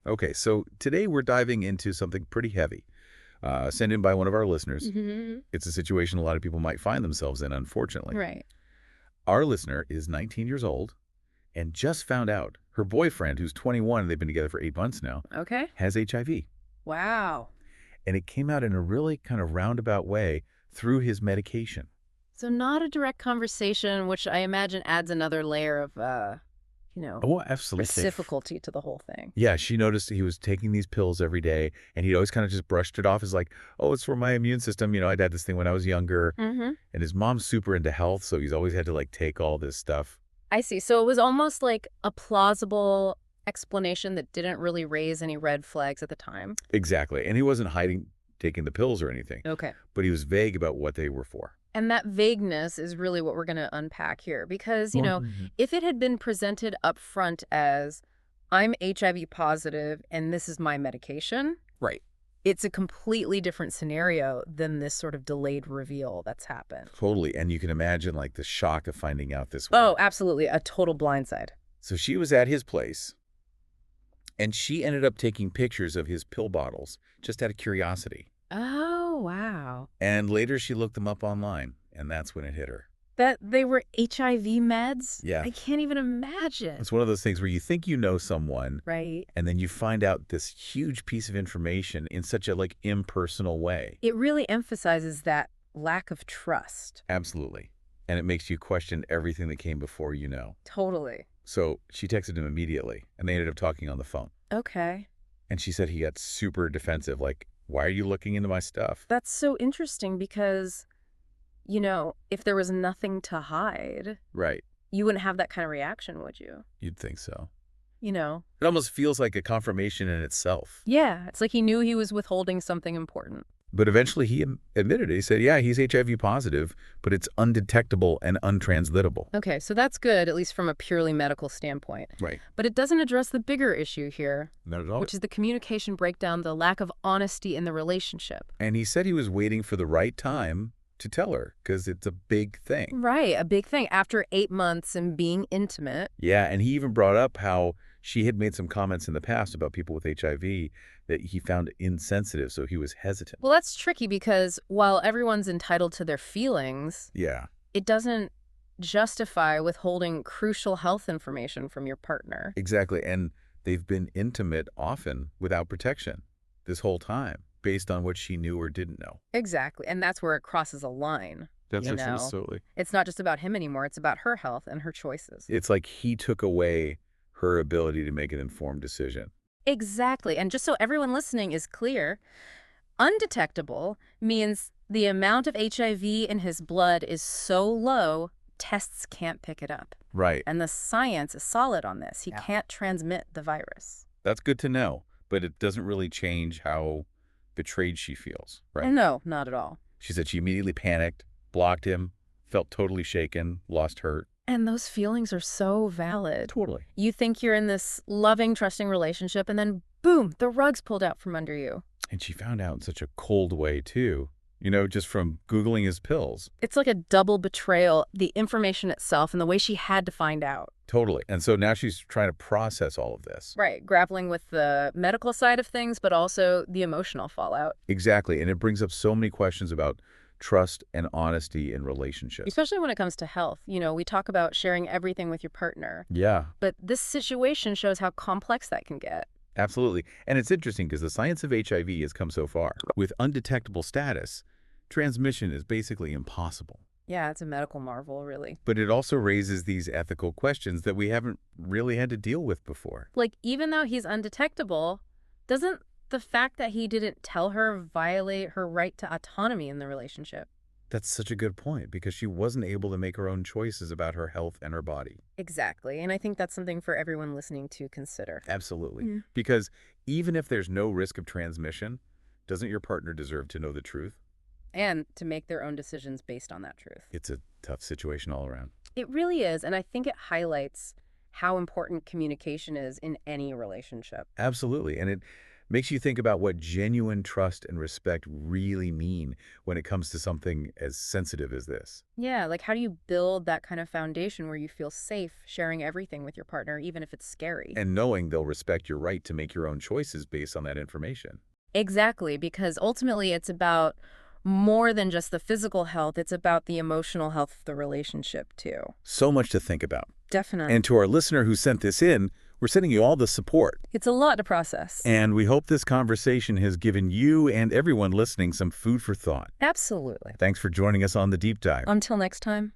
Okay, so today we're diving into something pretty heavy, sent in by one of our listeners. Hmm. It's a situation a lot of people might find themselves in, unfortunately. Right. Our listener is 19 years old and just found out her boyfriend, who's 21, and they've been together for 8 months now, Okay. has HIV. Wow. And it came out in a really kind of roundabout way through his medication. So not a direct conversation, which I imagine adds another layer of, you know, Oh, absolutely. reciprocity to the whole thing. Yeah, she noticed he was taking these pills every day, and he'd always kind of just brushed it off as like, oh, it's for my immune system. I'd had this thing when I was younger. Hmm. And his mom's super into health, so he's always had to, like, take all this stuff. I see. So it was almost like a plausible explanation that didn't really raise any red flags at the time. Exactly. And he wasn't hiding taking the pills or anything, Okay. but he was vague about what they were for. And that vagueness is really what we're going to unpack here because, Mhm. if it had been presented up front as I'm HIV positive and this is my medication, Right. it's a completely different scenario than this sort of delayed reveal that's happened. Totally. And you can imagine, like, the shock of finding out this way. Oh, absolutely. A total blindside. So she was at his place, and she ended up taking pictures of his pill bottles just out of curiosity. Oh, wow. And later she looked them up online, and that's when it hit her. That they were HIV meds? Yeah. I can't even imagine. It's one of those things where you think you know someone, Right. and then you find out this huge piece of information in such a, like, impersonal way. It really emphasizes that lack of trust. Absolutely. And it makes you question everything that came before you know. Totally. So she texted him immediately, and they ended up talking on the phone. Okay. And she said he got super defensive, like, why are you looking into my stuff? That's so interesting because, if there was nothing to hide, Right. you wouldn't have that kind of reaction, would you? You'd think so. You know? It almost feels like a confirmation in itself. Yeah, it's like he knew he was withholding something important. But eventually he admitted it. He said, yeah, he's HIV positive, but it's undetectable and untranslatable. Okay, so that's good, at least from a purely medical standpoint. Right. But it doesn't address the bigger issue here, Not at all. which is the communication breakdown, the lack of honesty in the relationship. And he said he was waiting for the right time to tell her, because it's a big thing. Right, a big thing. After 8 months and being intimate. Yeah, and he even brought up how she had made some comments in the past about people with HIV that he found insensitive, so he was hesitant. Well, that's tricky because while everyone's entitled to their feelings, Yeah, it doesn't justify withholding crucial health information from your partner. exactly. And they've been intimate often without protection this whole time, based on what she knew or didn't know. Exactly. And that's where it crosses a line. That's You know? absolutely. It's not just about him anymore. It's about her health and her choices. It's like he took away her ability to make an informed decision. Exactly. And just so everyone listening is clear, undetectable means the amount of HIV in his blood is so low, tests can't pick it up. Right. And the science is solid on this. He Yeah. can't transmit the virus. That's good to know, but it doesn't really change how betrayed she feels, right? No, not at all. She said she immediately panicked, blocked him, felt totally shaken, lost hurt. And those feelings are so valid. Totally. You think you're in this loving, trusting relationship, and then boom, the rug's pulled out from under you. And she found out in such a cold way, too, just from Googling his pills. It's like a double betrayal, the information itself and the way she had to find out. Totally. And so now she's trying to process all of this. Right, grappling with the medical side of things, but also the emotional fallout. Exactly. And it brings up so many questions about trust and honesty in relationships. Especially when it comes to health. We talk about sharing everything with your partner. Yeah, But this situation shows how complex that can get. absolutely. And it's interesting because the science of HIV has come so far. With undetectable status, transmission is basically impossible. Yeah, it's a medical marvel, really. But it also raises these ethical questions that we haven't really had to deal with before. Like, even though he's undetectable, doesn't the fact that he didn't tell her violate her right to autonomy in the relationship? That's such a good point because she wasn't able to make her own choices about her health and her body. Exactly. And I think that's something for everyone listening to consider. Absolutely. Mm. Because even if there's no risk of transmission, doesn't your partner deserve to know the truth? And to make their own decisions based on that truth. It's a tough situation all around. It really is. And I think it highlights how important communication is in any relationship. Absolutely. And it Makes you think about what genuine trust and respect really mean when it comes to something as sensitive as this. Yeah, like how do you build that kind of foundation where you feel safe sharing everything with your partner, even if it's scary? And knowing they'll respect your right to make your own choices based on that information. Exactly, because ultimately it's about more than just the physical health, it's about the emotional health of the relationship too. So much to think about. Definitely. And to our listener who sent this in, we're sending you all the support. It's a lot to process. And we hope this conversation has given you and everyone listening some food for thought. Absolutely. Thanks for joining us on The Deep Dive. Until next time.